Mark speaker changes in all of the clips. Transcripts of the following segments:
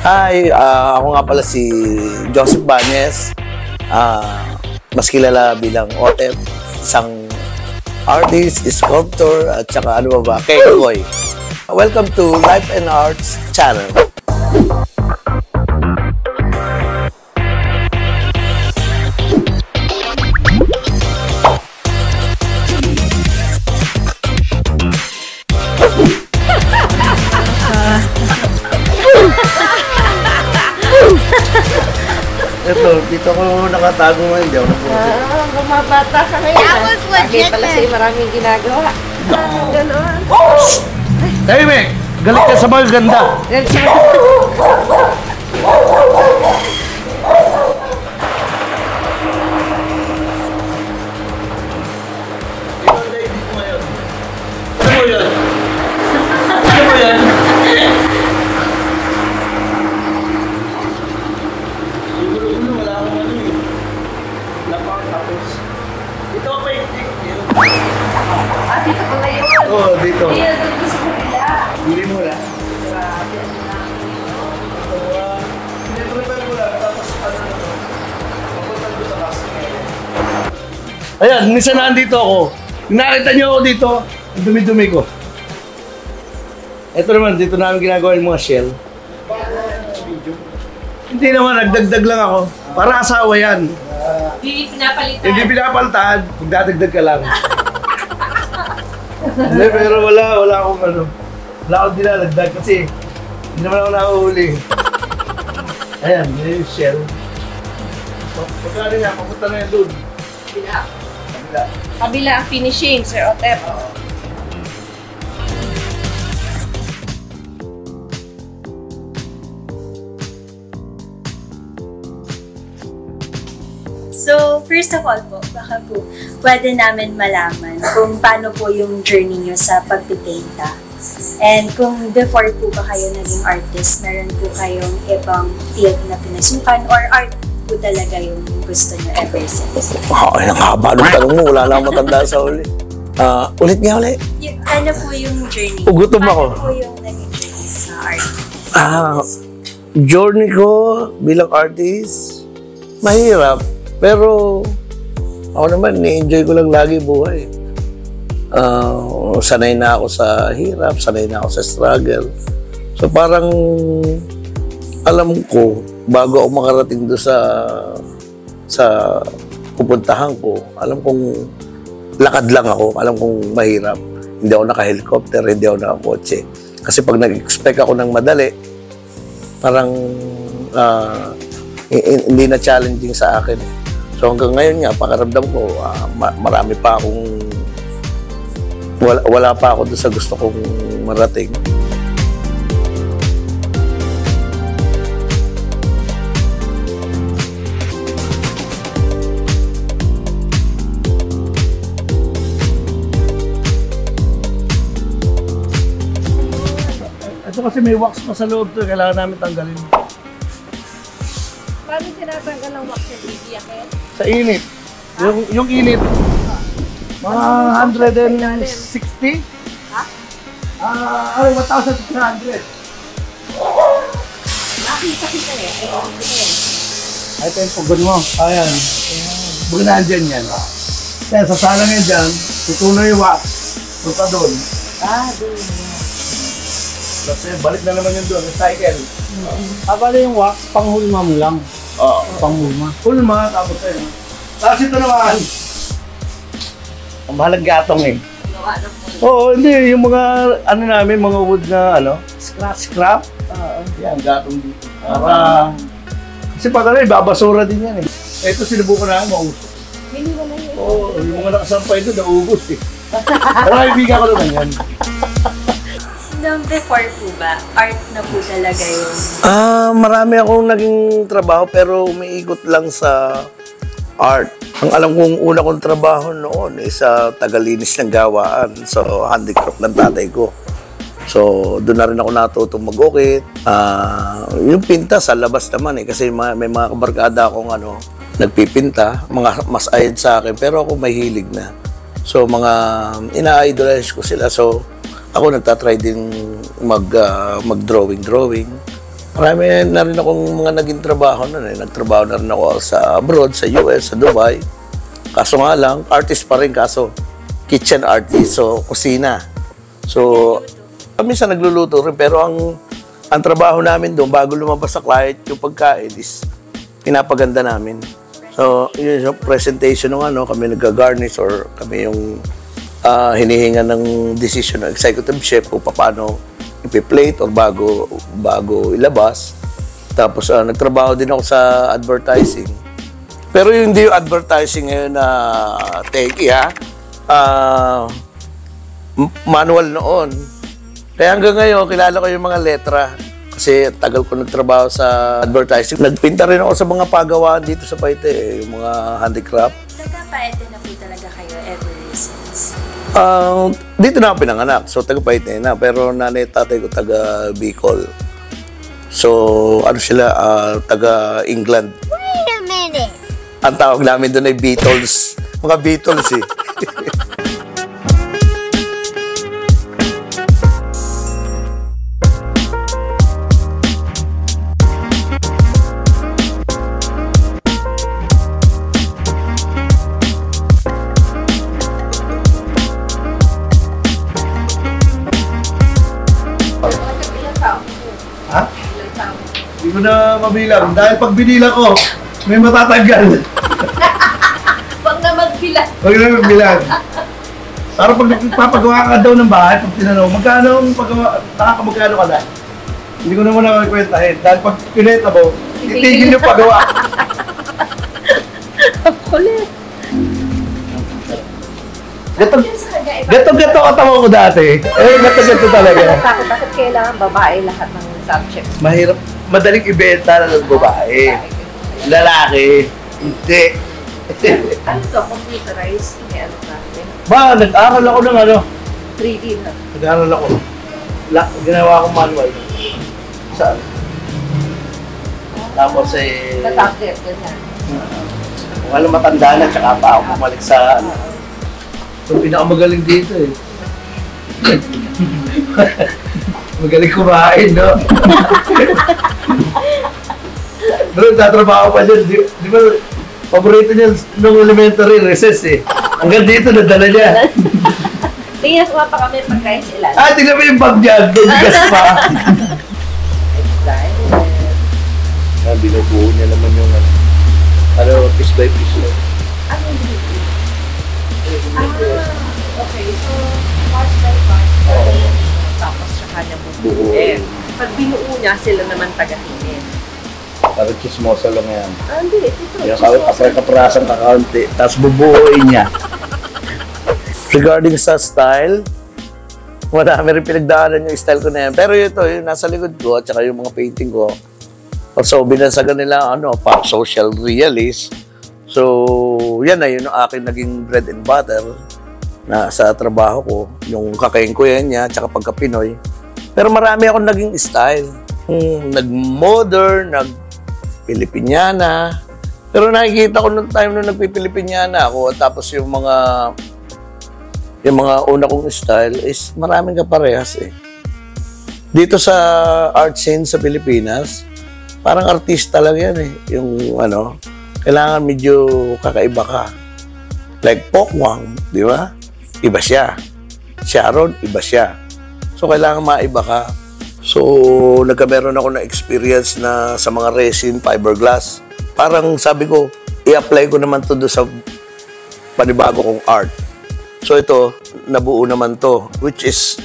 Speaker 1: Hi, ako nga pala si Joseph Bañez. Mas kilala bilang OTEP, isang artist, sculptor, at saka ano ba, K-Boy. Welcome to Life and Arts Channel. Ito, dito ko nakatago ngayon. Hindi ako napunod.
Speaker 2: Bumabata ka ngayon. Bakit pala sa'yo maraming ginagawa? Gano'n.
Speaker 1: Tahimik! Galit ka sa mga ganda.
Speaker 2: Galit sa
Speaker 1: Ano mo yan? Ano mo yan? Wala akong ano eh. Wala pa akong tapos. Ito pa yung dito.
Speaker 2: dito pala yun.
Speaker 1: Oo, dito.
Speaker 2: Dito, dito sa kanila.
Speaker 1: Hindi mo na.
Speaker 2: Grabe, ano na.
Speaker 1: Piniprepare mo lang. Tapos ano na to. Papunta doon sa casting. Ayan, minsan nandito ako. Nakita niyo ako dito. Ang dumi-dumi ko. Ito naman, dito namin ginagawa yung mga shell. Hindi naman, nagdagdag lang ako. Para asawa yan.
Speaker 2: Hindi pinapalitan.
Speaker 1: Hindi pinapalitan, magdadagdag ka lang. Hindi, pero wala akong ano. Wala akong dinadagdag kasi hindi naman ako nahuhuli. Ayan, yun yung shell. So, pagkano niya, papunta na yan doon.
Speaker 2: Kabila.
Speaker 1: Kabila.
Speaker 2: Kabila ang finishing, Sir Otep.
Speaker 3: So, first of all po, baka po pwede namin malaman kung paano po yung journey nyo sa pagpipinta. And kung before po ba kayo naging artist, meron po kayong ibang field na pinasukan or art po talaga yung gusto nyo ever since?
Speaker 1: Ay, nakakaba ng tanong mo. Wala lang matanda sa uli. Ulit nga ulit.
Speaker 3: Ano po yung journey?
Speaker 1: Gutom ako.
Speaker 3: Paano po yung naging journey sa art?
Speaker 1: Journey ko bilang artist, mahirap. Pero ako naman, ni-enjoy ko lang lagi buhay. Sanay na ako sa hirap, sanay na ako sa struggle. So parang alam ko, bago ako makarating doon sa pupuntahan ko, alam kong lakad lang ako, alam kong mahirap. Hindi ako naka-helicopter, hindi ako naka-kotse. Kasi pag nag-expect ako ng madali, parang hindi na challenging sa akin. So hanggang ngayon nga, pakaramdam ko, marami pa akong, wala pa ako doon sa gusto kong marating. Ito kasi may wax pa sa loob to, kailangan namin tanggalin.
Speaker 2: Paano tinatanggal ang wax sa bibiyakin?
Speaker 1: Sa init. Yung init. Mga 160?
Speaker 2: Ha?
Speaker 1: 1,600.
Speaker 2: Nakita-kita eh.
Speaker 1: Ay, ito yung pagod mo. Ayan. Buginaan dyan yan. Kaya sasalang yan dyan, tutuloy yung wax. Punta doon.
Speaker 2: Doon.
Speaker 1: Kasi balik na naman yun doon, yung cycle.
Speaker 4: Pala yung wax, panghulma mo lang.
Speaker 1: Oo.
Speaker 4: Panghulma.
Speaker 1: Hulma, tapos ayun. Tapos ito naman. Ang mahalang gatong eh.
Speaker 2: Gawa ng mula.
Speaker 1: Oo, hindi. Yung mga, ano namin, mga wood na, scrap. Yan, gatong dito. Para, kasi pag ano, babasura din yan eh. Ito, sinubukan namin, mausok.
Speaker 2: Hindi mo na yun.
Speaker 1: Oo, yung mga nakasampay doon, naubos eh. Pero kaibigan ko naman yan.
Speaker 3: Before po ba, art na po talaga yun?
Speaker 1: Marami akong naging trabaho pero umiikot lang sa art. Ang alam kong una kong trabaho noon ay sa tagalinis ng gawaan. So, handicraft ng tatay ko. So, doon na rin ako natutong mag-ukit. Yung pinta sa labas naman eh. Kasi may mga kabarkada akong nagpipinta. Mga mas ayad sa akin. Pero ako may hilig na. So, mga ina-idolize ko sila. So, ako nagtatry din mag-drawing. Marami na rin akong mga naging trabaho nun eh. Nagtrabaho na rin ako sa abroad, sa US, sa Dubai. Kaso nga lang, artist pa rin kaso kitchen artist, so kusina. So, minsan nagluluto rin, pero ang trabaho namin doon, bago lumabas sa client, yung pagkain is pinapaganda namin. So, yun yung presentation ng kami nag-garnish or kami yung hinihinga ng decision ng executive chef kung paano ipi-plate or bago ilabas. Tapos nagtrabaho din ako sa advertising. Pero hindi yung advertising ngayon na techie manual noon. Kaya hanggang ngayon, kilala ko yung mga letra. Kasi tagal ko nagtrabaho sa advertising. Nagpinta rin ako sa mga pagawaan dito sa Paite, yung mga handicraft.
Speaker 3: Nagka-Paite na po talaga kayo ever since?
Speaker 1: Dito na ako pinanganak. So, taga-Paite na. Pero nanay tatay ko taga Bicol. So, ano sila? Taga-England.
Speaker 2: Wait a minute!
Speaker 1: Ang tawag namin doon ay Beatles. Mga Beatles eh.
Speaker 5: Ha? Hindi ko na mabilang. Dahil pag binilang ko, may matatanggal.
Speaker 2: Huwag na magbilang.
Speaker 5: Huwag na magbilang. Para pag nagpapagawa ka daw ng bahay, pag tinanong, magkano ang paggawa, nakakamagkano ka na? Hindi ko naman nakakwentahin. Dahil pag pineta mo, itigil yung paggawa.
Speaker 2: Ang kulit.
Speaker 5: Gato katawa ko dati. Gato talaga.
Speaker 2: Bakit kailangan babae lahat ng subject?
Speaker 5: Mahirap, madaling ibenta ng babae. Lalaki, hindi.
Speaker 2: Ano to? Computerized? May ano natin?
Speaker 5: Ba, nag-aral ako ng
Speaker 2: 3D na.
Speaker 5: Nag-aral ako. Ginawa ko manual. Saan? Tapos
Speaker 2: Matablet ko yan.
Speaker 5: kung alam matanda na, tsaka pa ako bumalik sa Yung pinakamagaling dito eh. Magaling kumain, no? Pero tatrabaho pa dyan. Di ba, paborito niya nung elementary, recess eh. Hanggang dito, nadala niya.
Speaker 2: Tingnan ko pa kami pagkain sila.
Speaker 5: Tingnan mo yung bag niya. Bigas pa. Binubuo niya naman yung piece by piece.
Speaker 2: Ano yung okay, so parts by parts. Tapos saka niya bubuuin. Pag binuo niya, sila naman tagahinin.
Speaker 5: Parang chismosa lang yan.
Speaker 2: Hindi, ito.
Speaker 5: Kaya kawit kapre-kaprasan ka kaunti, tapos bubuuin niya.
Speaker 1: Regarding sa style, marami rin pinagdaanan yung style ko na yan. Pero ito, yung nasa likod ko, at saka yung mga painting ko, also binansagan nila, pop social realist. So, yan na yun ang akin naging bread and butter na sa trabaho ko. Yung kakain ko yan niya, tsaka pagka-Pinoy. Pero marami akong naging style. Nag-modern, nag-Pilipiniana. Pero nakikita ko nung time nung nagpipilipiniana ako, tapos yung mga una kong style is maraming kaparehas eh. Dito sa art scene sa Pilipinas, parang artista lang yan eh. Yung kailangan medyo kakaiba ka. Like Pokwang, di ba? Iba siya. Sharon, iba siya. So, kailangan maiba ka. So, nagkameron ako na experience na sa mga resin, fiberglass. Parang sabi ko, i-apply ko naman to do sa panibago kong art. So, ito, nabuo naman to, which is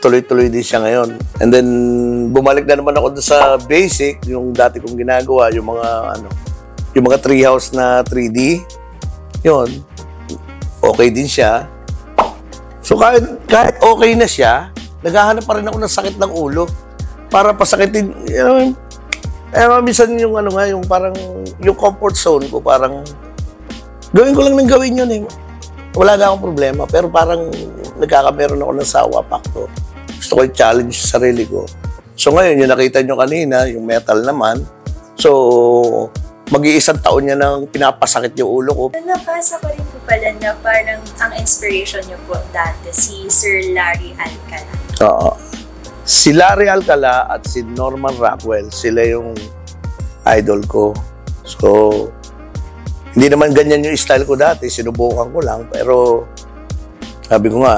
Speaker 1: tuloy-tuloy din siya ngayon. And then, bumalik na naman ako sa basic, yung dati kong ginagawa, yung mga treehouse na 3D, yun, okay din siya. So kahit okay na siya, naghahanap pa rin ako ng sakit ng ulo para pasakitin, minsan yung yung parang, yung comfort zone ko, parang, gawin ko lang ng gawin yun eh. Wala na akong problema, pero parang nagkakameron ako ng sawa factor. Gusto ko i-challenge sa sarili ko. So ngayon, yung nakita nyo kanina, yung metal naman, so, mag-iisang taon niya nang pinapasakit yung ulo ko.
Speaker 3: Nabasa ko rin po pala na parang ang inspiration niyo po dati si Sir Larry Alcala.
Speaker 1: Oo. Si Larry Alcala at si Norman Rockwell, sila yung idol ko. So, hindi naman ganyan yung style ko dati. Sinubukan ko lang. Pero, sabi ko nga,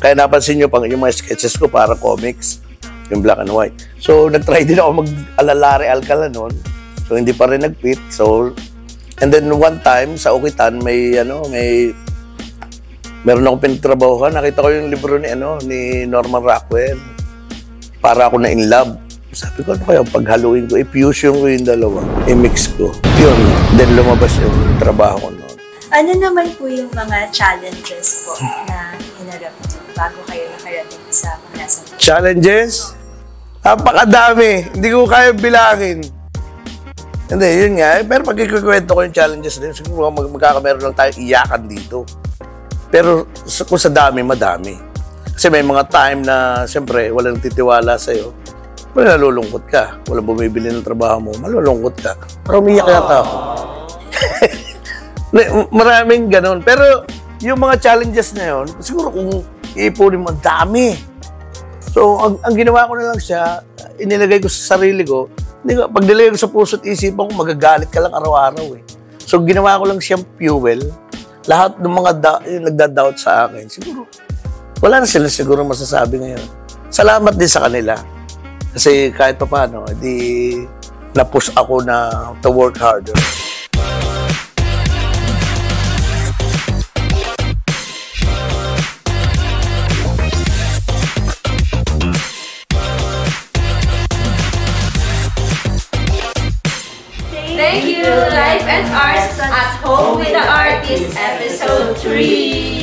Speaker 1: kaya napansin nyo pang yung mga sketches ko para comics, yung black and white. So, nag-try din ako mag-Larry Alcala noon. So, hindi pa rin nag-fit. So, and then one time, sa Ukitan, meron akong pinagtrabahuhan. Nakita ko yung libro ni Norman Rockwell. Para ako na in love. Sabi ko, ano kaya paghaluin ko, i-fusion ko yung dalawa, i-mix ko. Yun, then lumabas yung trabaho ko noon.
Speaker 3: Ano naman po yung mga challenges po na hinarap niyo bago kayo nakarating sa Pangasinan?
Speaker 1: Challenges? Napakadami. Hindi ko kaya bilangin. Hindi, yun nga. Pero pag ikukwento ko yung challenges din, siguro magkakameron lang tayo iyakan dito. Pero kung sa dami, madami. Kasi may mga time na, siyempre, walang titiwala sa'yo. Wala nalulungkot ka. Walang bumibili ng trabaho mo. Malulungkot ka. Pero umiyak yata ako. Maraming ganun. Pero yung mga challenges na yun, siguro kung iipunin mo, dami. So, ang ginawa ko na lang siya, inilagay ko sa sarili ko, pag nilagay ko sa puso't isipan ko, magagalit ka lang araw-araw eh. So, ginawa ko lang siyang fuel. Lahat ng mga yung nagda-doubt sa akin, siguro, wala na sila siguro masasabi ngayon. Salamat din sa kanila. Kasi kahit pa paano, na-push ako na to work harder.
Speaker 6: Thank you, Life and Arts at Home with the Artist, Episode 3.